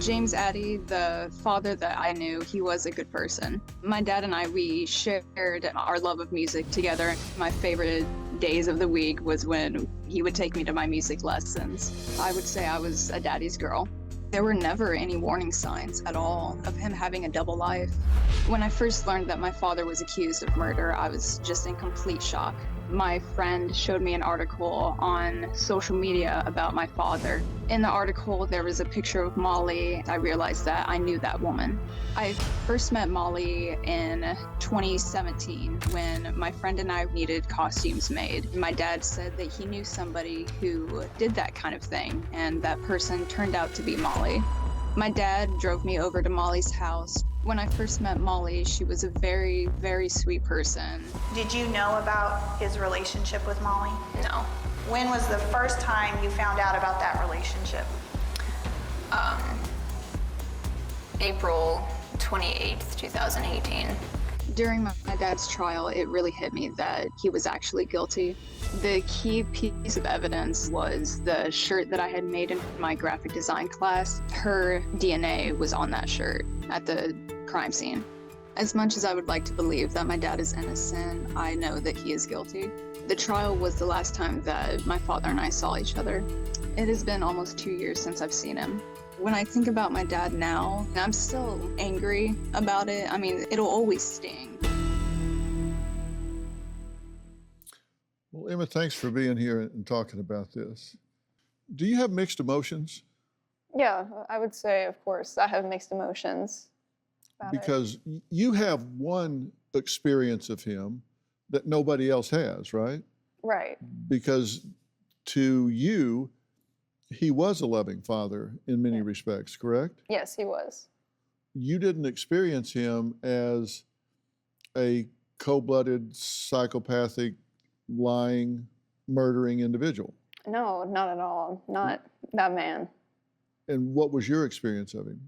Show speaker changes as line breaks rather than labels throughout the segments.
James Addie, the father that I knew, he was a good person. My dad and I, we shared our love of music together. My favorite days of the week was when he would take me to my music lessons. I would say I was a daddy's girl. There were never any warning signs at all of him having a double life. When I first learned that my father was accused of murder, I was just in complete shock. My friend showed me an article on social media about my father. In the article, there was a picture of Molly. I realized that I knew that woman. I first met Molly in 2017 when my friend and I needed costumes made. My dad said that he knew somebody who did that kind of thing, and that person turned out to be Molly. My dad drove me over to Molly's house. When I first met Molly, she was a very, very sweet person.
Did you know about his relationship with Molly?
No.
When was the first time you found out about that relationship?
April 28th, 2018.
During my dad's trial, it really hit me that he was actually guilty. The key piece of evidence was the shirt that I had made in my graphic design class. Her DNA was on that shirt at the crime scene. As much as I would like to believe that my dad is innocent, I know that he is guilty. The trial was the last time that my father and I saw each other. It has been almost 2 years since I've seen him. When I think about my dad now, I'm still angry about it. I mean, it'll always sting.
Well, Emma, thanks for being here and talking about this. Do you have mixed emotions?
Yeah, I would say, of course, I have mixed emotions about it.
Because you have one experience of him that nobody else has, right?
Right.
Because to you, he was a loving father in many respects, correct?
Yes, he was.
You didn't experience him as a cold-blooded, psychopathic, lying, murdering individual.
No, not at all. Not that man.
And what was your experience of him?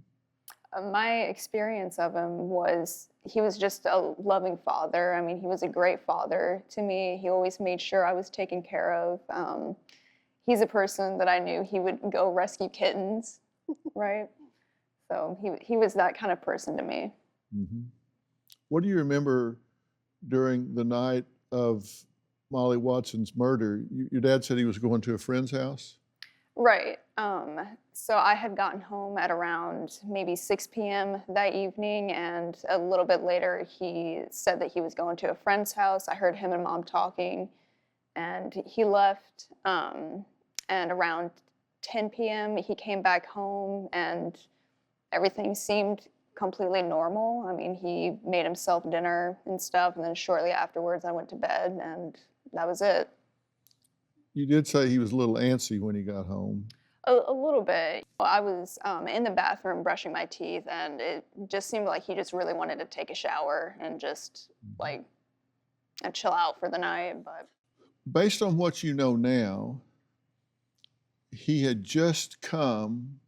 My experience of him was he was just a loving father. I mean, he was a great father to me. He always made sure I was taken care of. He's a person that I knew he would go rescue kittens, right? So he was that kind of person to me.
Mm-hmm. What do you remember during the night of Molly Watson's murder? Your dad said he was going to a friend's house?
Right. So I had gotten home at around maybe 6 p.m. that evening, and a little bit later he said that he was going to a friend's house. I heard him and Mom talking, and he left. And around 10 p.m. he came back home, and everything seemed completely normal. I mean, he made himself dinner and stuff, and then shortly afterwards I went to bed, and that was it.
You did say he was a little antsy when he got home.
A little bit. I was in the bathroom brushing my teeth, and it just seemed like he just really wanted to take a shower and just like chill out for the night. But
based on what you know now, he had just come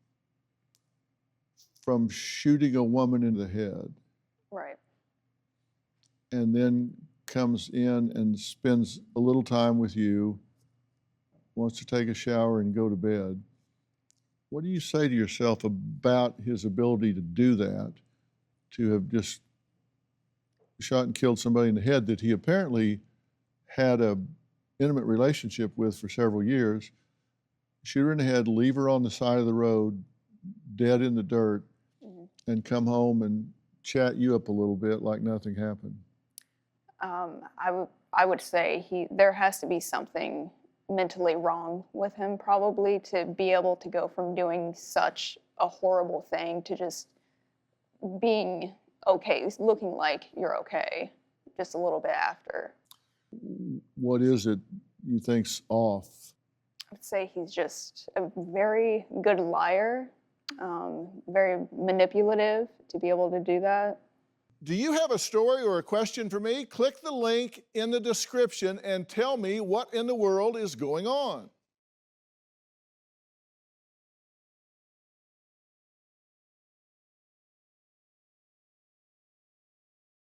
from shooting a woman in the head.
Right.
And then comes in and spends a little time with you, wants to take a shower and go to bed. What do you say to yourself about his ability to do that, to have just shot and killed somebody in the head that he apparently had a intimate relationship with for several years, shoot her in the head, leave her on the side of the road, dead in the dirt, and come home and chat you up a little bit like nothing happened?
I would say there has to be something mentally wrong with him, probably, to be able to go from doing such a horrible thing to just being okay, looking like you're okay, just a little bit after.
What is it you think's off?
I'd say he's just a very good liar, very manipulative to be able to do that.
Do you have a story or a question for me? Click the link in the description and tell me what in the world is going on.